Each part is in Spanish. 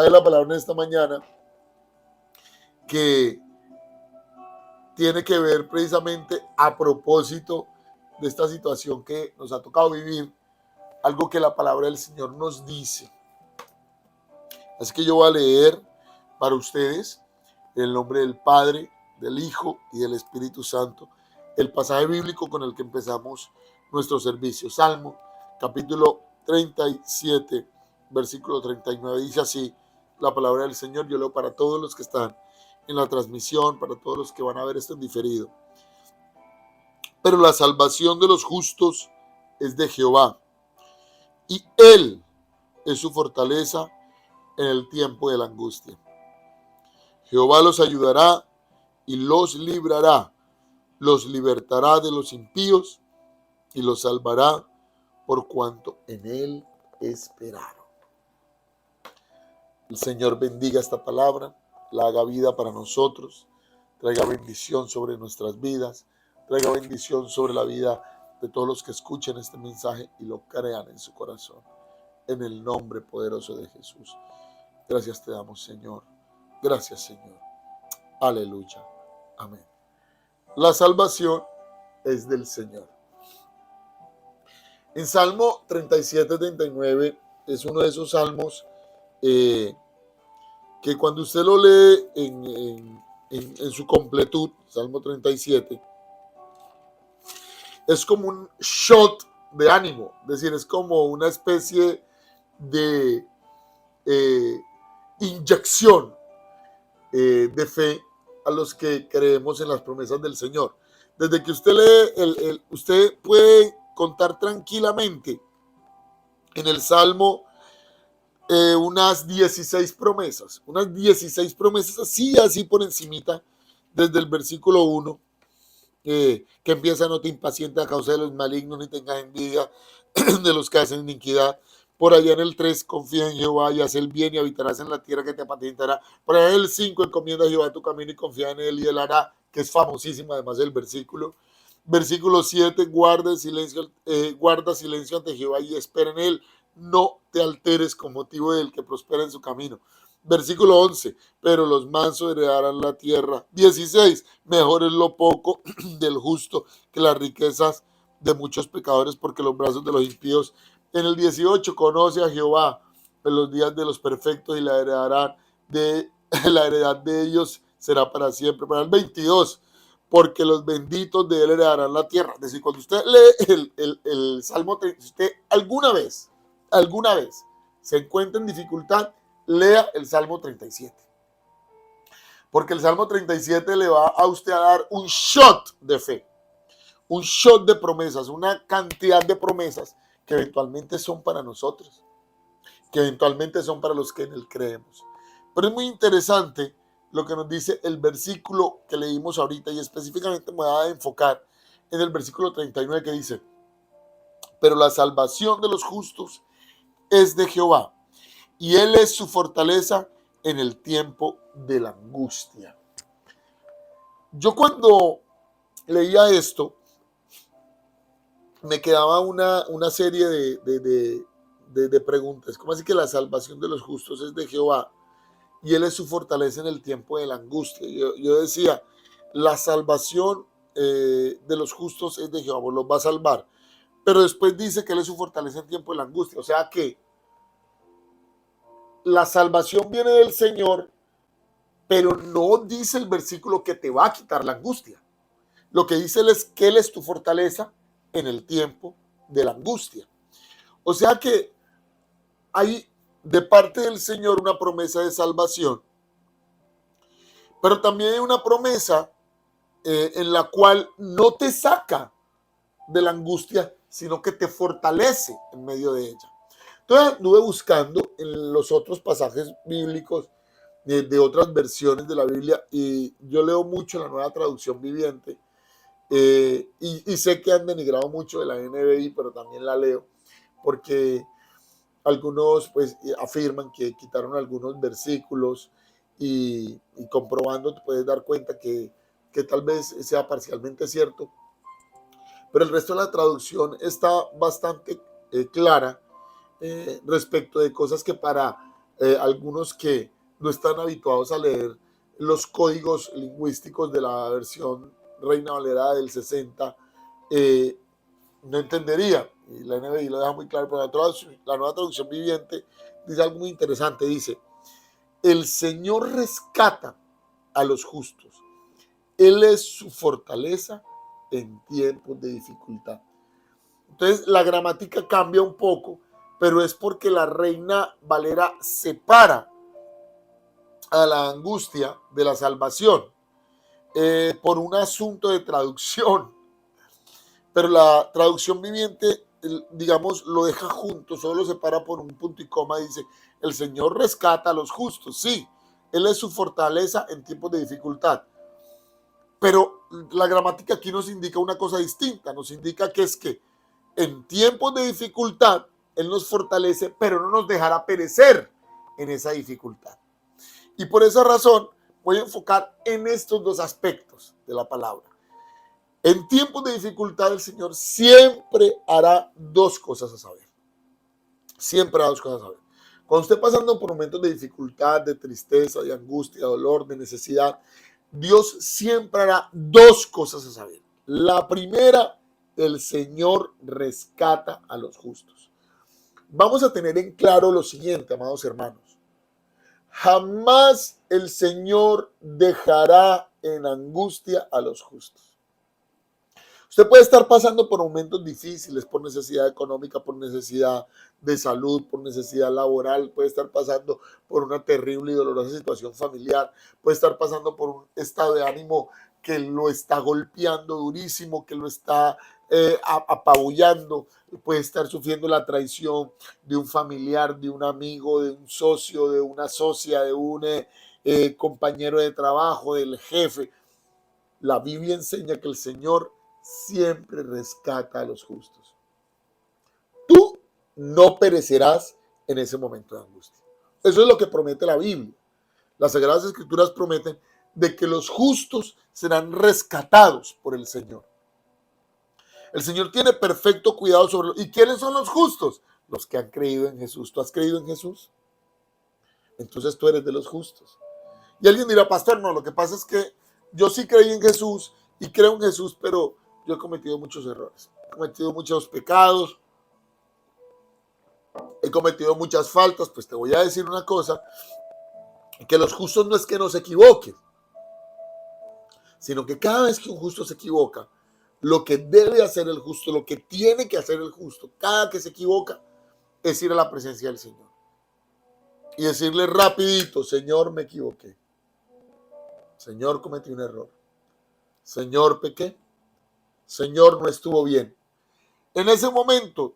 de la palabra en esta mañana que tiene que ver precisamente a propósito de esta situación que nos ha tocado vivir, algo que la palabra del Señor nos dice. Así que yo voy a leer para ustedes, en el nombre del Padre, del Hijo y del Espíritu Santo, el pasaje bíblico con el que empezamos nuestro servicio. Salmo, capítulo 37, versículo 39, dice así la palabra del Señor. Yo leo para todos los que están en la transmisión, para todos los que van a ver esto en diferido. Pero la salvación de los justos es de Jehová, y Él es su fortaleza en el tiempo de la angustia. Jehová los ayudará y los librará, los libertará de los impíos y los salvará por cuanto en Él esperaron. El Señor bendiga esta palabra, la haga vida para nosotros, traiga bendición sobre nuestras vidas, traiga bendición sobre la vida de todos los que escuchen este mensaje y lo crean en su corazón. En el nombre poderoso de Jesús. Gracias te damos, Señor. Gracias, Señor. Aleluya. Amén. La salvación es del Señor. En Salmo 37, 39 es uno de esos salmos que cuando usted lo lee en su completud, Salmo 37, es como un shot de ánimo, es decir, es como una especie de inyección de fe a los que creemos en las promesas del Señor. Desde que usted lee, usted puede contar tranquilamente en el Salmo unas 16 promesas así por encimita, desde el versículo 1, que empieza: no te impacientes a causa de los malignos, ni tengas envidia de los que hacen iniquidad. Por allá en el 3, confía en Jehová y haz el bien y habitarás en la tierra que te apacentará. Por allá en el 5, encomienda a Jehová tu camino y confía en él y él hará, que es famosísimo además el versículo. Versículo 7, guarda silencio ante Jehová y espera en él. No te alteres con motivo del que prospera en su camino. Versículo 11, pero los mansos heredarán la tierra. 16, mejor es lo poco del justo que las riquezas de muchos pecadores, porque los brazos de los impíos. En el 18, conoce a Jehová en los días de los perfectos y la heredad de ellos será para siempre. Para el 22, porque los benditos de él heredarán la tierra. Es decir, cuando usted lee el Salmo 30, si usted alguna vez se encuentra en dificultad, lea el Salmo 37. Porque el Salmo 37 le va a usted a dar un shot de fe, un shot de promesas, una cantidad de promesas que eventualmente son para nosotros, que eventualmente son para los que en él creemos. Pero es muy interesante lo que nos dice el versículo que leímos ahorita, y específicamente me voy a enfocar en el versículo 39, que dice: pero la salvación de los justos es de Jehová, y él es su fortaleza en el tiempo de la angustia. Yo cuando leía esto, me quedaba una serie de preguntas. ¿Cómo así que la salvación de los justos es de Jehová y él es su fortaleza en el tiempo de la angustia? Yo decía, la salvación de los justos es de Jehová, los va a salvar. Pero después dice que él es su fortaleza en tiempo de la angustia. O sea que la salvación viene del Señor, pero no dice el versículo que te va a quitar la angustia. Lo que dice él es que él es tu fortaleza en el tiempo de la angustia. O sea que hay de parte del Señor una promesa de salvación, pero también hay una promesa en la cual no te saca de la angustia, sino que te fortalece en medio de ella. Entonces anduve buscando en los otros pasajes bíblicos de otras versiones de la Biblia, y yo leo mucho la Nueva Traducción Viviente, y sé que han denigrado mucho de la NBI, pero también la leo porque algunos pues afirman que quitaron algunos versículos, y comprobando te puedes dar cuenta que tal vez sea parcialmente cierto, pero el resto de la traducción está bastante clara respecto de cosas que para algunos que no están habituados a leer los códigos lingüísticos de la versión Reina Valera del 60, no entenderían. Y la NBI lo deja muy claro, pero la nueva traducción viviente dice algo muy interesante. Dice: el Señor rescata a los justos. Él es su fortaleza en tiempos de dificultad. Entonces la gramática cambia un poco, pero es porque la Reina Valera separa a la angustia de la salvación por un asunto de traducción. Pero la traducción viviente, digamos, lo deja junto, solo lo separa por un punto y coma. Dice: el Señor rescata a los justos. Sí, Él es su fortaleza en tiempos de dificultad. Pero la gramática aquí nos indica una cosa distinta. Nos indica que es que en tiempos de dificultad Él nos fortalece, pero no nos dejará perecer en esa dificultad. Y por esa razón voy a enfocar en estos dos aspectos de la palabra. En tiempos de dificultad el Señor siempre hará dos cosas a saber. Siempre hará dos cosas a saber. Cuando esté pasando por momentos de dificultad, de tristeza, de angustia, de dolor, de necesidad, Dios siempre hará dos cosas a saber. La primera, el Señor rescata a los justos. Vamos a tener en claro lo siguiente, amados hermanos. Jamás el Señor dejará en angustia a los justos. Usted puede estar pasando por momentos difíciles, por necesidad económica, por necesidad de salud, por necesidad laboral, puede estar pasando por una terrible y dolorosa situación familiar, puede estar pasando por un estado de ánimo que lo está golpeando durísimo, que lo está apabullando, puede estar sufriendo la traición de un familiar, de un amigo, de un socio, de una socia, de un compañero de trabajo, del jefe. La Biblia enseña que el Señor siempre rescata a los justos. Tú no perecerás en ese momento de angustia. Eso es lo que promete la Biblia. Las Sagradas Escrituras prometen de que los justos serán rescatados por el Señor. El Señor tiene perfecto cuidado sobre los... ¿Y quiénes son los justos? Los que han creído en Jesús. ¿Tú has creído en Jesús? Entonces tú eres de los justos. Y alguien dirá: pastor, no, lo que pasa es que yo sí creí en Jesús y creo en Jesús, pero yo he cometido muchos errores, he cometido muchos pecados, he cometido muchas faltas. Pues te voy a decir una cosa, que los justos no es que no se equivoquen, sino que cada vez que un justo se equivoca, lo que debe hacer el justo, lo que tiene que hacer el justo, cada que se equivoca, es ir a la presencia del Señor y decirle rapidito: Señor, me equivoqué, Señor, cometí un error, Señor, pequé, Señor, no estuvo bien. En ese momento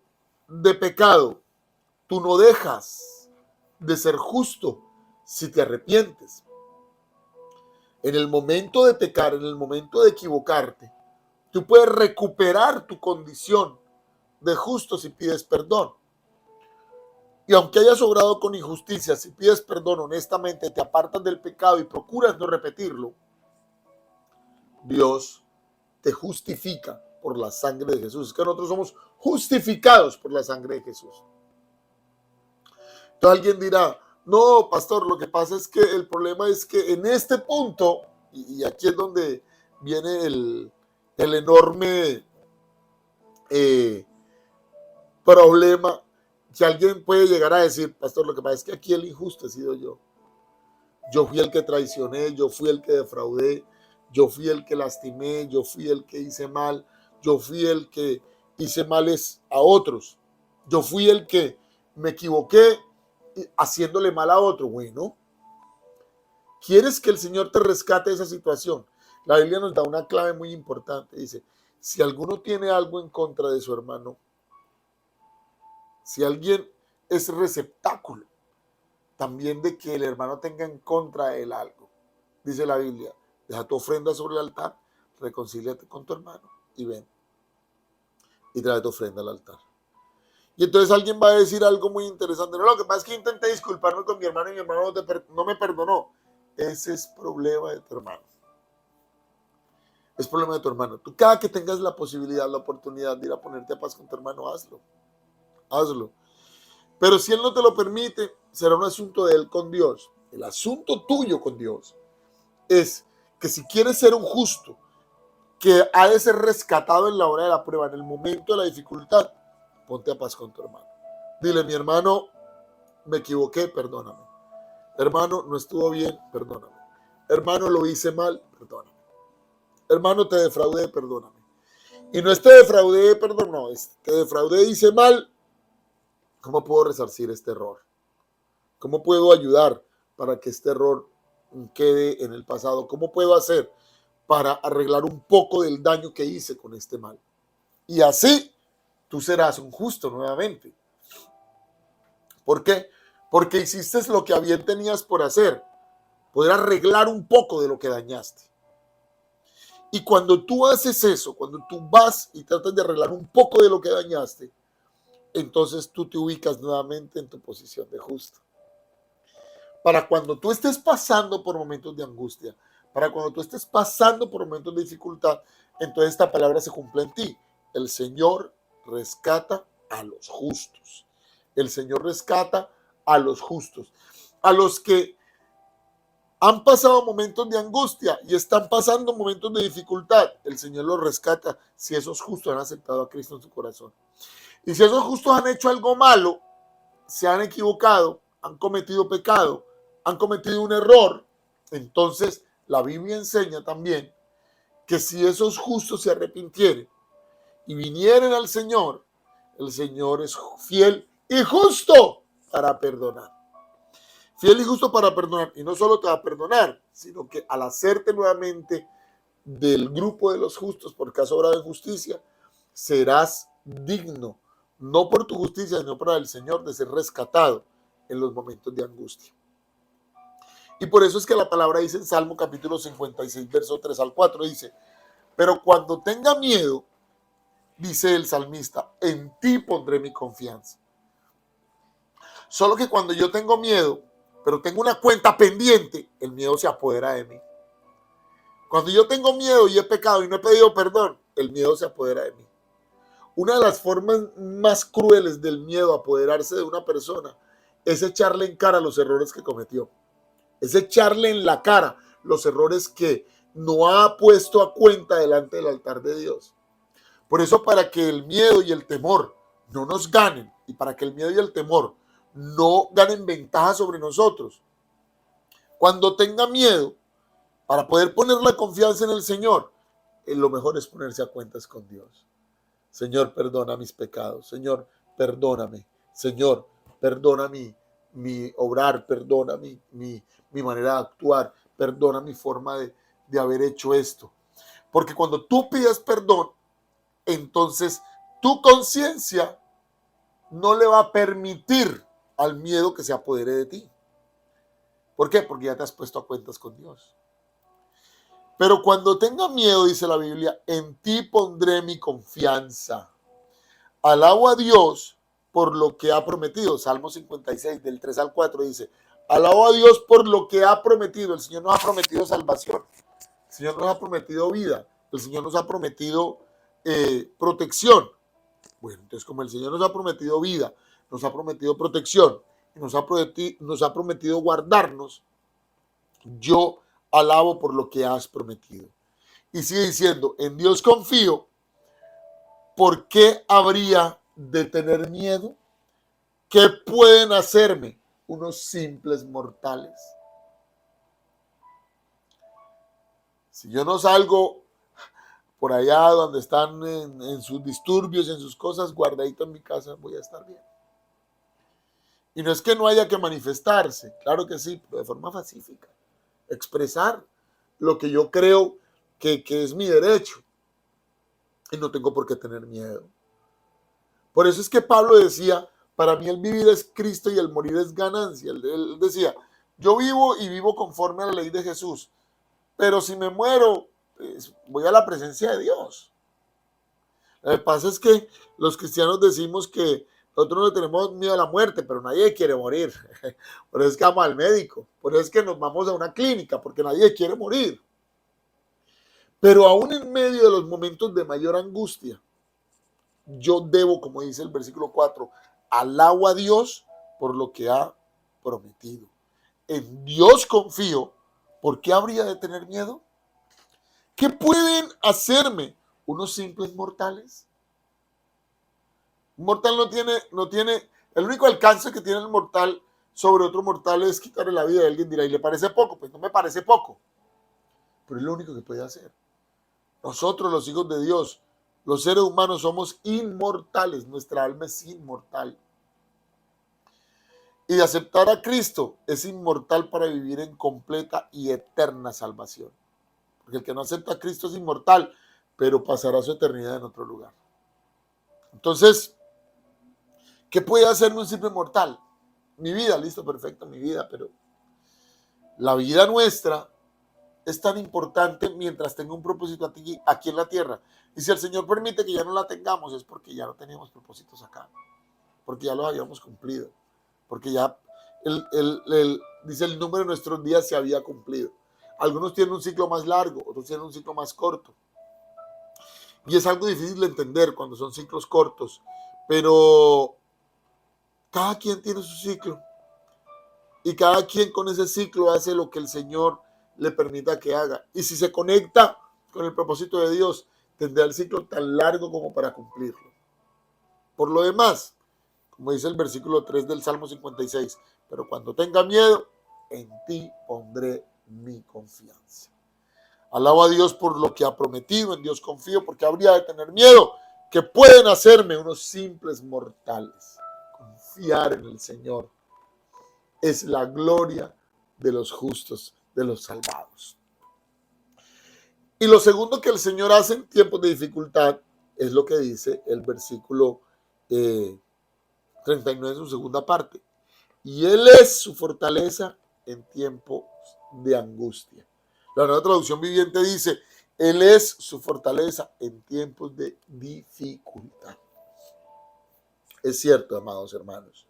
de pecado, tú no dejas de ser justo si te arrepientes. En el momento de pecar, en el momento de equivocarte, tú puedes recuperar tu condición de justo si pides perdón. Y aunque hayas obrado con injusticia, si pides perdón honestamente, te apartas del pecado y procuras no repetirlo, Dios te justifica por la sangre de Jesús. Es que nosotros somos justificados por la sangre de Jesús. Entonces alguien dirá: no, pastor, lo que pasa es que el problema es que en este punto, y aquí es donde viene el enorme problema, que alguien puede llegar a decir: pastor, lo que pasa es que aquí el injusto he sido yo. Yo fui el que traicioné, yo fui el que defraudé, yo fui el que lastimé, yo fui el que hice mal, yo fui el que hice males a otros, yo fui el que me equivoqué haciéndole mal a otro. Bueno, ¿quieres que el Señor te rescate de esa situación? La Biblia nos da una clave muy importante. Dice: si alguno tiene algo en contra de su hermano, si alguien es receptáculo también de que el hermano tenga en contra de él algo, dice la Biblia: deja tu ofrenda sobre el altar, reconcíliate con tu hermano y ven y trae tu ofrenda al altar. Y entonces alguien va a decir algo muy interesante: no, lo que pasa es que intenté disculparme con mi hermano y mi hermano no me perdonó. Ese es problema de tu hermano. Es problema de tu hermano. Tú, cada que tengas la posibilidad, la oportunidad de ir a ponerte a paz con tu hermano, hazlo. Hazlo. Pero si él no te lo permite, será un asunto de él con Dios. El asunto tuyo con Dios es que si quieres ser un justo, que ha de ser rescatado en la hora de la prueba, en el momento de la dificultad, ponte a paz con tu hermano. Dile, mi hermano, me equivoqué, perdóname. Hermano, no estuvo bien, perdóname. Hermano, lo hice mal, perdóname. Hermano, te defraudé, perdóname. Y no es te defraudé, perdón, no, es te defraudé, hice mal. ¿Cómo puedo resarcir este error? ¿Cómo puedo ayudar para que este error quede en el pasado? ¿Cómo puedo hacer para arreglar un poco del daño que hice con este mal? Y así tú serás un justo nuevamente. ¿Por qué? Porque hiciste lo que bien tenías por hacer, poder arreglar un poco de lo que dañaste. Y cuando tú haces eso, cuando tú vas y tratas de arreglar un poco de lo que dañaste, entonces tú te ubicas nuevamente en tu posición de justo. Para cuando tú estés pasando por momentos de angustia, para cuando tú estés pasando por momentos de dificultad, entonces esta palabra se cumple en ti. El Señor rescata a los justos. El Señor rescata a los justos. A los que han pasado momentos de angustia y están pasando momentos de dificultad, el Señor los rescata si esos justos han aceptado a Cristo en su corazón. Y si esos justos han hecho algo malo, se han equivocado, han cometido pecado, han cometido un error, entonces la Biblia enseña también que si esos justos se arrepintieren y vinieren al Señor, el Señor es fiel y justo para perdonar. Fiel y justo para perdonar. Y no solo te va a perdonar, sino que al hacerte nuevamente del grupo de los justos porque has obrado en justicia, serás digno, no por tu justicia, sino por el Señor, de ser rescatado en los momentos de angustia. Y por eso es que la palabra dice en Salmo capítulo 56, verso 3 al 4, dice, pero cuando tenga miedo, dice el salmista, en ti pondré mi confianza. Solo que cuando yo tengo miedo, pero tengo una cuenta pendiente, el miedo se apodera de mí. Cuando yo tengo miedo y he pecado y no he pedido perdón, el miedo se apodera de mí. Una de las formas más crueles del miedo a apoderarse de una persona es echarle en cara los errores que cometió. Es echarle en la cara los errores que no ha puesto a cuenta delante del altar de Dios. Por eso, para que el miedo y el temor no nos ganen y para que el miedo y el temor no ganen ventaja sobre nosotros, cuando tenga miedo, para poder poner la confianza en el Señor, lo mejor es ponerse a cuentas con Dios. Señor, perdona mis pecados. Señor, perdóname. Señor, perdona mi obrar. Perdona mi manera de actuar. Perdona mi forma de haber hecho esto. Porque cuando tú pides perdón, entonces tu conciencia no le va a permitir al miedo que se apodere de ti. ¿Por qué? Porque ya te has puesto a cuentas con Dios. Pero cuando tenga miedo, dice la Biblia, en ti pondré mi confianza. Alabo a Dios por lo que ha prometido. Salmo 56, del 3 al 4 dice, alabo a Dios por lo que ha prometido. El Señor nos ha prometido salvación. El Señor nos ha prometido vida. El Señor nos ha prometido protección. Bueno, entonces como el Señor nos ha prometido vida, nos ha prometido protección, y nos ha prometido guardarnos, yo alabo por lo que has prometido. Y sigue diciendo, en Dios confío. ¿Por qué habría de tener miedo? ¿Qué pueden hacerme unos simples mortales? Si yo no salgo por allá donde están en sus disturbios, en sus cosas, guardadito en mi casa, voy a estar bien. Y no es que no haya que manifestarse, claro que sí, pero de forma pacífica. Expresar lo que yo creo que es mi derecho. Y no tengo por qué tener miedo. Por eso es que Pablo decía, para mí el vivir es Cristo y el morir es ganancia. Él decía, yo vivo y vivo conforme a la ley de Jesús, pero si me muero, pues voy a la presencia de Dios. Lo que pasa es que los cristianos decimos que nosotros no tenemos miedo a la muerte, pero nadie quiere morir. Por eso es que vamos al médico, por eso es que nos vamos a una clínica, porque nadie quiere morir. Pero aún en medio de los momentos de mayor angustia, yo debo, como dice el versículo 4, alabo a Dios por lo que ha prometido. En Dios confío. ¿Por qué habría de tener miedo? ¿Qué pueden hacerme unos simples mortales? Un mortal no tiene, el único alcance que tiene el mortal sobre otro mortal es quitarle la vida. Y alguien dirá, ¿y le parece poco? Pues no me parece poco, pero es lo único que puede hacer. Nosotros, los hijos de Dios, los seres humanos, somos inmortales. Nuestra alma es inmortal. Y de aceptar a Cristo es inmortal para vivir en completa y eterna salvación. Porque el que no acepta a Cristo es inmortal, pero pasará su eternidad en otro lugar. Entonces, ¿qué puede hacerme un simple mortal? Mi vida, listo, perfecto, mi vida, pero la vida nuestra es tan importante mientras tenga un propósito aquí en la tierra. Y si el Señor permite que ya no la tengamos, es porque ya no teníamos propósitos acá, porque ya los habíamos cumplido, porque ya dice el número de nuestros días se había cumplido. Algunos tienen un ciclo más largo, otros tienen un ciclo más corto. Y es algo difícil de entender cuando son ciclos cortos, pero cada quien tiene su ciclo y cada quien con ese ciclo hace lo que el Señor le permita que haga. Y si se conecta con el propósito de Dios, tendrá el ciclo tan largo como para cumplirlo. Por lo demás, como dice el versículo 3 del Salmo 56, pero cuando tenga miedo, en ti pondré mi confianza. Alabo a Dios por lo que ha prometido, en Dios confío, porque habría de tener miedo. Que pueden hacerme unos simples mortales. Confiar en el Señor es la gloria de los justos, de los salvados. Y lo segundo que el Señor hace en tiempos de dificultad es lo que dice el versículo 39 en su segunda parte. Y Él es su fortaleza en tiempos de angustia. La Nueva Traducción Viviente dice, Él es su fortaleza en tiempos de dificultad. Es cierto, amados hermanos.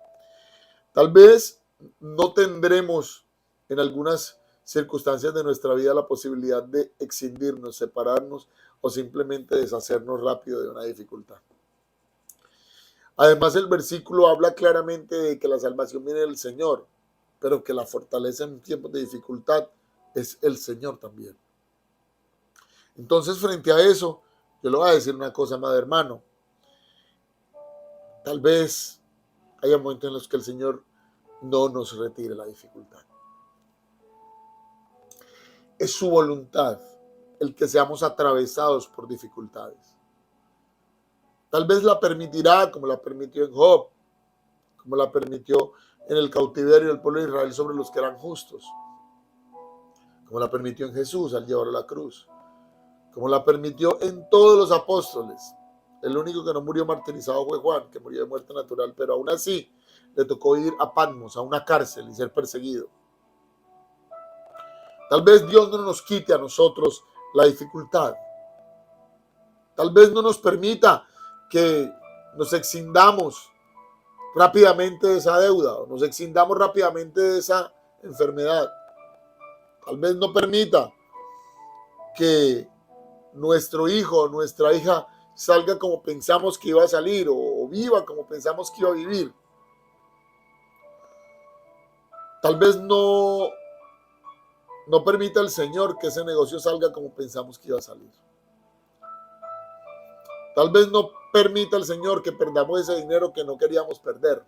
Tal vez no tendremos en algunas circunstancias de nuestra vida la posibilidad de escindirnos, separarnos o simplemente deshacernos rápido de una dificultad. Además, el versículo habla claramente de que la salvación viene del Señor, pero que la fortaleza en tiempos de dificultad es el Señor también. Entonces, frente a eso, yo le voy a decir una cosa, amado hermano. Tal vez haya momentos en los que el Señor no nos retire la dificultad. Es su voluntad el que seamos atravesados por dificultades. Tal vez la permitirá, como la permitió en Job, como la permitió en el cautiverio del pueblo de Israel sobre los que eran justos, como la permitió en Jesús al llevarlo a la cruz, como la permitió en todos los apóstoles. El único que no murió martirizado fue Juan, que murió de muerte natural, pero aún así le tocó ir a Patmos, a una cárcel, y ser perseguido. Tal vez Dios no nos quite a nosotros la dificultad. Tal vez no nos permita que nos exindamos rápidamente de esa deuda, o nos exindamos rápidamente de esa enfermedad. Tal vez no permita que nuestro hijo o nuestra hija salga como pensamos que iba a salir, o viva como pensamos que iba a vivir. Tal vez no permita el Señor que ese negocio salga como pensamos que iba a salir. Tal vez no permita el Señor que perdamos ese dinero que no queríamos perder.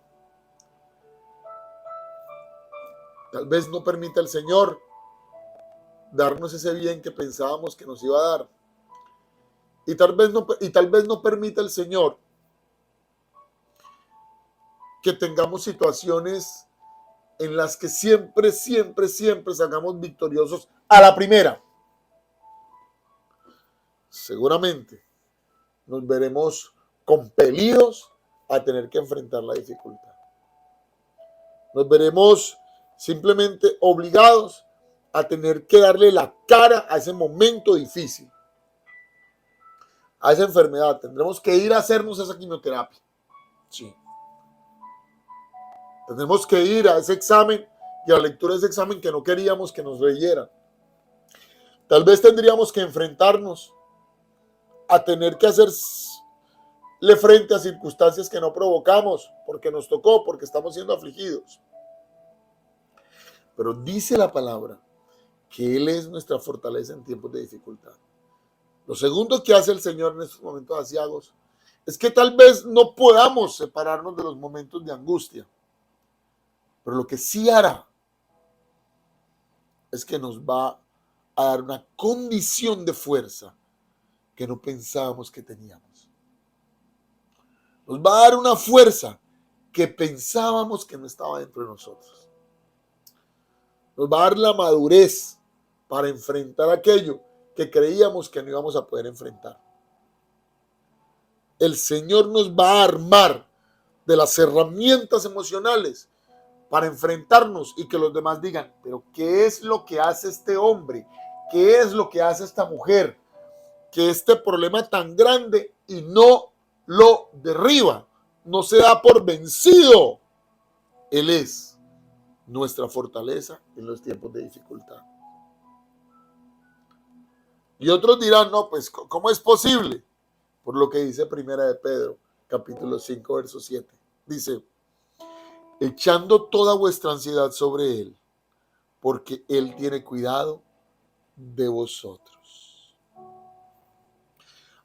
Tal vez no permita el Señor darnos ese bien que pensábamos que nos iba a dar. Y tal vez no permita el Señor que tengamos situaciones en las que siempre salgamos victoriosos a la primera. Seguramente nos veremos compelidos a tener que enfrentar la dificultad. Nos veremos simplemente obligados a tener que darle la cara a ese momento difícil, a esa enfermedad. Tendremos que ir a hacernos esa quimioterapia. Sí. Tendremos que ir a ese examen y a la lectura de ese examen que no queríamos que nos leyeran. Tal vez tendríamos que enfrentarnos a tener que hacerle frente a circunstancias que no provocamos, porque nos tocó, porque estamos siendo afligidos. Pero dice la palabra que Él es nuestra fortaleza en tiempos de dificultad. Lo segundo que hace el Señor en estos momentos asiagos es que tal vez no podamos separarnos de los momentos de angustia, pero lo que sí hará es que nos va a dar una condición de fuerza que no pensábamos que teníamos. Nos va a dar una fuerza que pensábamos que no estaba dentro de nosotros. Nos va a dar la madurez para enfrentar aquello que creíamos que no íbamos a poder enfrentar. El Señor nos va a armar de las herramientas emocionales para enfrentarnos y que los demás digan, pero ¿qué es lo que hace este hombre? ¿Qué es lo que hace esta mujer? Que este problema tan grande y no lo derriba, no se da por vencido. Él es nuestra fortaleza en los tiempos de dificultad. Y otros dirán, no, pues, ¿cómo es posible? Por lo que dice Primera de Pedro, capítulo 5, verso 7. Dice, echando toda vuestra ansiedad sobre Él, porque Él tiene cuidado de vosotros.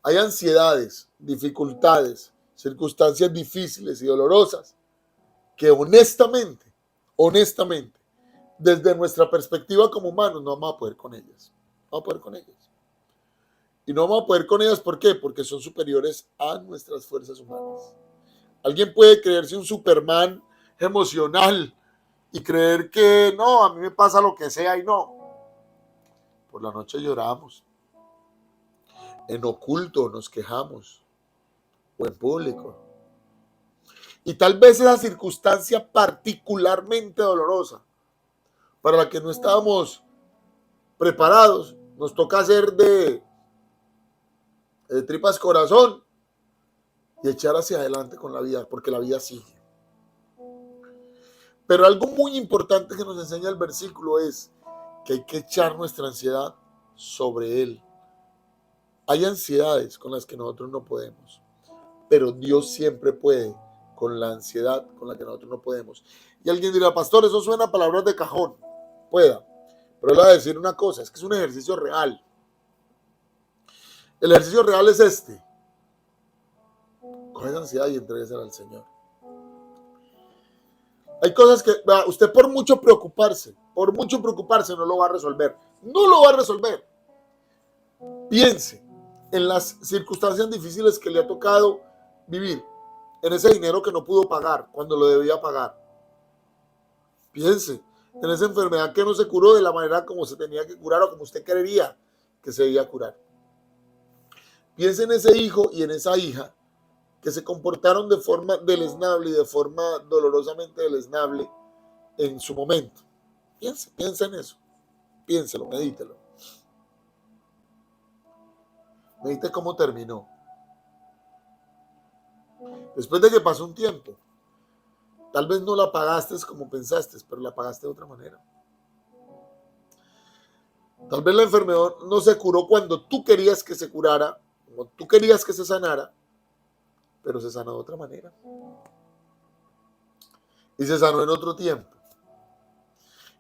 Hay ansiedades, dificultades, circunstancias difíciles y dolorosas que honestamente, desde nuestra perspectiva como humanos, no vamos a poder con ellas. No vamos a poder con ellas. Y no vamos a poder con ellas, ¿por qué? Porque son superiores a nuestras fuerzas humanas. Alguien puede creerse un Superman emocional y creer que no, a mí me pasa lo que sea y no. Por la noche lloramos. En oculto nos quejamos. O en público. Y tal vez esa circunstancia particularmente dolorosa, para la que no estábamos preparados, nos toca hacer de tripas corazón y echar hacia adelante con la vida, porque la vida sigue. Pero algo muy importante que nos enseña el versículo es que hay que echar nuestra ansiedad sobre Él. Hay ansiedades con las que nosotros no podemos, pero Dios siempre puede con la ansiedad con la que nosotros no podemos. Y alguien dirá, pastor, eso suena a palabras de cajón. Pueda, pero le voy a decir una cosa, es que es un ejercicio real. El ejercicio real es este. Coge esa ansiedad y entréguesela al Señor. Hay cosas que usted por mucho preocuparse no lo va a resolver. No lo va a resolver. Piense en las circunstancias difíciles que le ha tocado vivir, en ese dinero que no pudo pagar cuando lo debía pagar. Piense en esa enfermedad que no se curó de la manera como se tenía que curar o como usted creería que se debía curar. Piense en ese hijo y en esa hija que se comportaron de forma deleznable y de forma dolorosamente deleznable en su momento. Piense en eso. Piénselo, medítelo. Medite cómo terminó. Después de que pasó un tiempo, tal vez no la pagaste como pensaste, pero la pagaste de otra manera. Tal vez la enfermedad no se curó cuando tú querías que se curara, como tú querías que se sanara, pero se sanó de otra manera. Y se sanó en otro tiempo.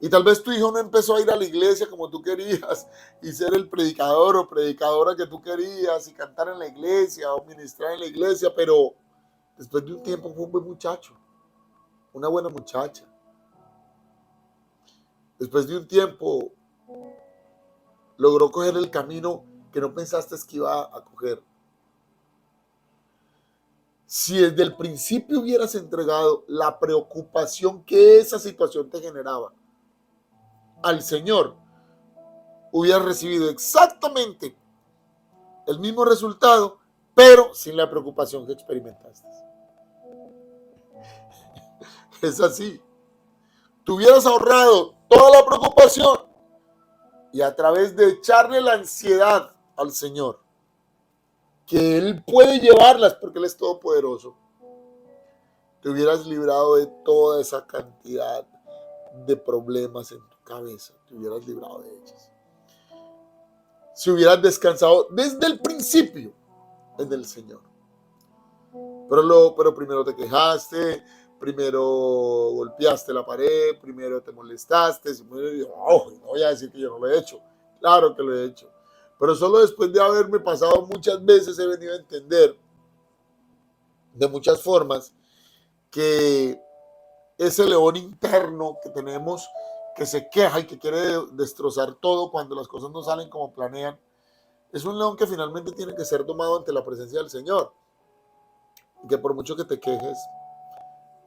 Y tal vez tu hijo no empezó a ir a la iglesia como tú querías y ser el predicador o predicadora que tú querías y cantar en la iglesia o ministrar en la iglesia, pero después de un tiempo fue un buen muchacho, una buena muchacha. Después de un tiempo logró coger el camino que no pensaste que iba a coger. Si desde el principio hubieras entregado la preocupación que esa situación te generaba al Señor, hubieras recibido exactamente el mismo resultado, pero sin la preocupación que experimentaste. Es así. Te hubieras ahorrado toda la preocupación y a través de echarle la ansiedad al Señor, que Él puede llevarlas porque Él es todopoderoso, te hubieras librado de toda esa cantidad de problemas en tu cabeza, te hubieras librado de ellas. Si hubieras descansado desde el principio en el Señor. Pero primero te quejaste, primero golpeaste la pared, primero te molestaste, no voy a decir que yo no lo he hecho, claro que lo he hecho, pero solo después de haberme pasado muchas veces he venido a entender de muchas formas que ese león interno que tenemos, que se queja y que quiere destrozar todo cuando las cosas no salen como planean, es un león que finalmente tiene que ser domado ante la presencia del Señor, y que por mucho que te quejes,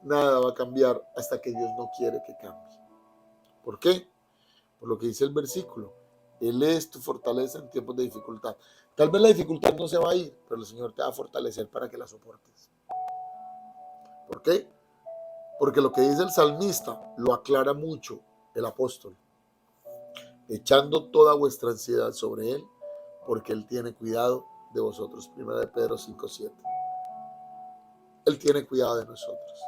nada va a cambiar hasta que Dios no quiere que cambie. ¿Por qué? Por lo que dice el versículo. Él es tu fortaleza en tiempos de dificultad. Tal vez la dificultad no se va a ir, pero el Señor te va a fortalecer para que la soportes. ¿Por qué? Porque lo que dice el salmista lo aclara mucho el apóstol. Echando toda vuestra ansiedad sobre Él, porque Él tiene cuidado de vosotros. 1 de Pedro 5:7. Él tiene cuidado de nosotros.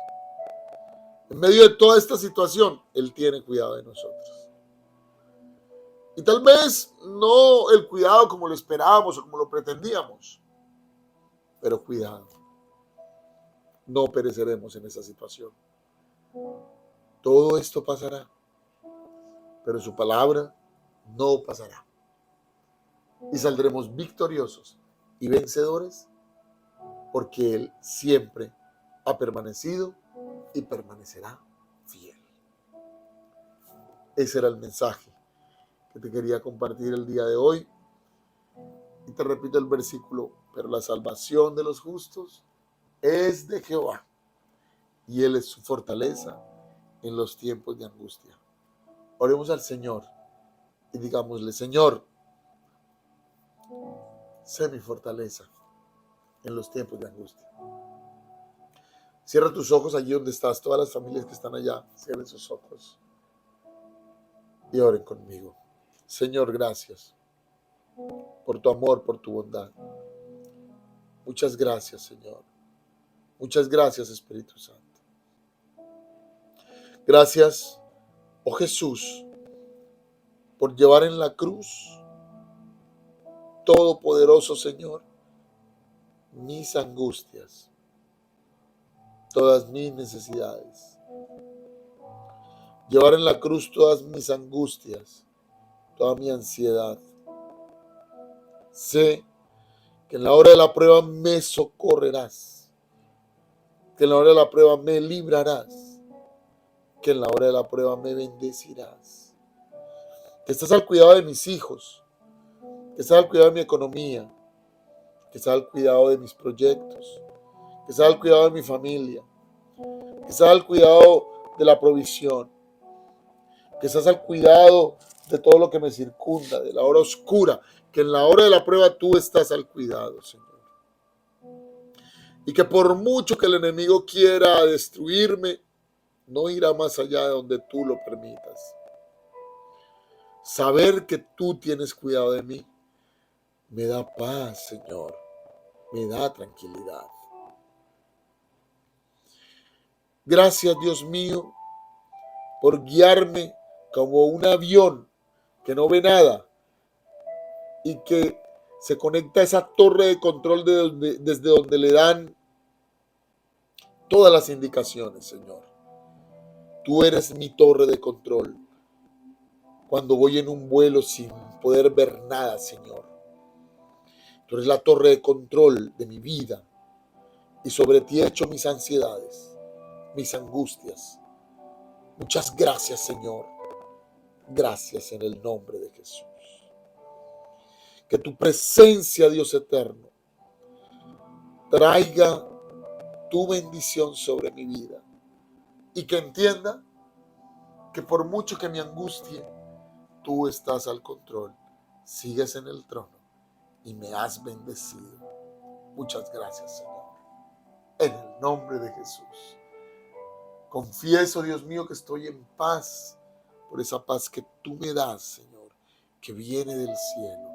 En medio de toda esta situación, Él tiene cuidado de nosotros. Y tal vez no el cuidado como lo esperábamos o como lo pretendíamos, pero cuidado. No pereceremos en esa situación. Todo esto pasará, pero su palabra no pasará. Y saldremos victoriosos y vencedores porque Él siempre ha permanecido y permanecerá fiel. Ese era el mensaje que te quería compartir el día de hoy. Y te repito el versículo: pero la salvación de los justos es de Jehová, y Él es su fortaleza en los tiempos de angustia. Oremos al Señor y digámosle: Señor, sé mi fortaleza en los tiempos de angustia. Cierra tus ojos allí donde estás. Todas las familias que están allá, cierren sus ojos y oren conmigo. Señor, gracias por tu amor, por tu bondad. Muchas gracias, Señor. Muchas gracias, Espíritu Santo. Gracias, oh Jesús, por llevar en la cruz, todopoderoso Señor, mis angustias, todas mis necesidades. Llevar en la cruz todas mis angustias, toda mi ansiedad. Sé que en la hora de la prueba me socorrerás, que en la hora de la prueba me librarás, que en la hora de la prueba me bendecirás. Que estás al cuidado de mis hijos, que estás al cuidado de mi economía, que estás al cuidado de mis proyectos, que estás al cuidado de mi familia, que estás al cuidado de la provisión, que estás al cuidado de todo lo que me circunda, de la hora oscura, que en la hora de la prueba tú estás al cuidado, Señor. Y que por mucho que el enemigo quiera destruirme, no irá más allá de donde tú lo permitas. Saber que tú tienes cuidado de mí me da paz, Señor, me da tranquilidad. Gracias, Dios mío, por guiarme como un avión que no ve nada y que se conecta a esa torre de control desde donde le dan todas las indicaciones, Señor. Tú eres mi torre de control. Cuando voy en un vuelo sin poder ver nada, Señor, tú eres la torre de control de mi vida, y sobre ti he hecho mis ansiedades, mis angustias. Muchas gracias, Señor. Gracias en el nombre de Jesús. Que tu presencia, Dios eterno, traiga tu bendición sobre mi vida, y que entienda que por mucho que me angustie, tú estás al control, sigues en el trono y me has bendecido. Muchas gracias, Señor. En el nombre de Jesús. Confieso, Dios mío, que estoy en paz, por esa paz que tú me das, Señor, que viene del cielo.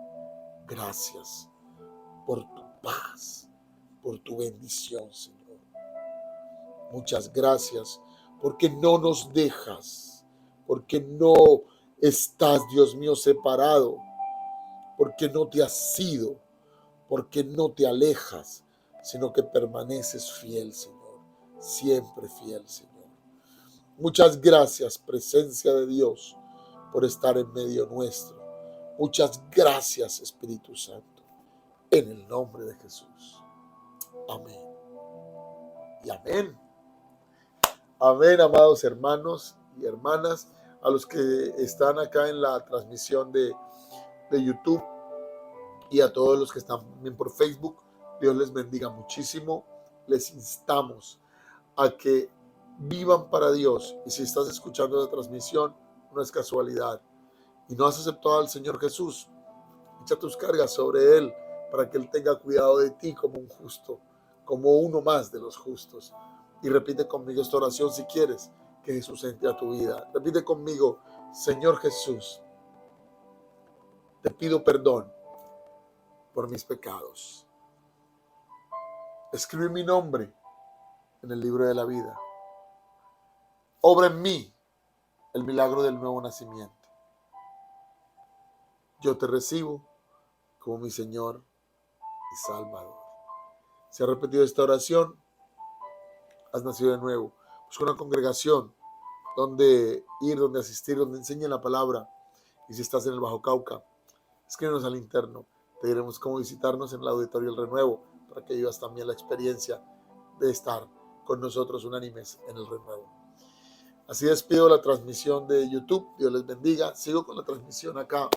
Gracias por tu paz, por tu bendición, Señor. Muchas gracias porque no nos dejas, porque no estás, Dios mío, separado, porque no te has ido, porque no te alejas, sino que permaneces fiel, Señor. siempre fiel, Señor. Muchas gracias, presencia de Dios, por estar en medio nuestro. Muchas gracias, Espíritu Santo, en el nombre de Jesús. Amén. Y amén. Amén, amados hermanos y hermanas, a los que están acá en la transmisión de YouTube y a todos los que están también por Facebook. Dios les bendiga muchísimo. Les instamos a que vivan para Dios. Y si estás escuchando la transmisión, no es casualidad. Y no has aceptado al Señor Jesús, echa tus cargas sobre Él para que Él tenga cuidado de ti como un justo, como uno más de los justos. Y repite conmigo esta oración si quieres que Jesús entre a tu vida. Repite conmigo: Señor Jesús, te pido perdón por mis pecados. Escribe mi nombre en el libro de la vida. Obra en mí el milagro del nuevo nacimiento. Yo te recibo como mi Señor y Salvador. Si has repetido esta oración, has nacido de nuevo. Busca una congregación donde ir, donde asistir, donde enseñen la palabra. Y si estás en el Bajo Cauca, escríbenos al interno. Te diremos cómo visitarnos en el Auditorio El Renuevo para que vivas también la experiencia de estar con nosotros unánimes en el renuevo. Así despido la transmisión de YouTube. Dios les bendiga. Sigo con la transmisión acá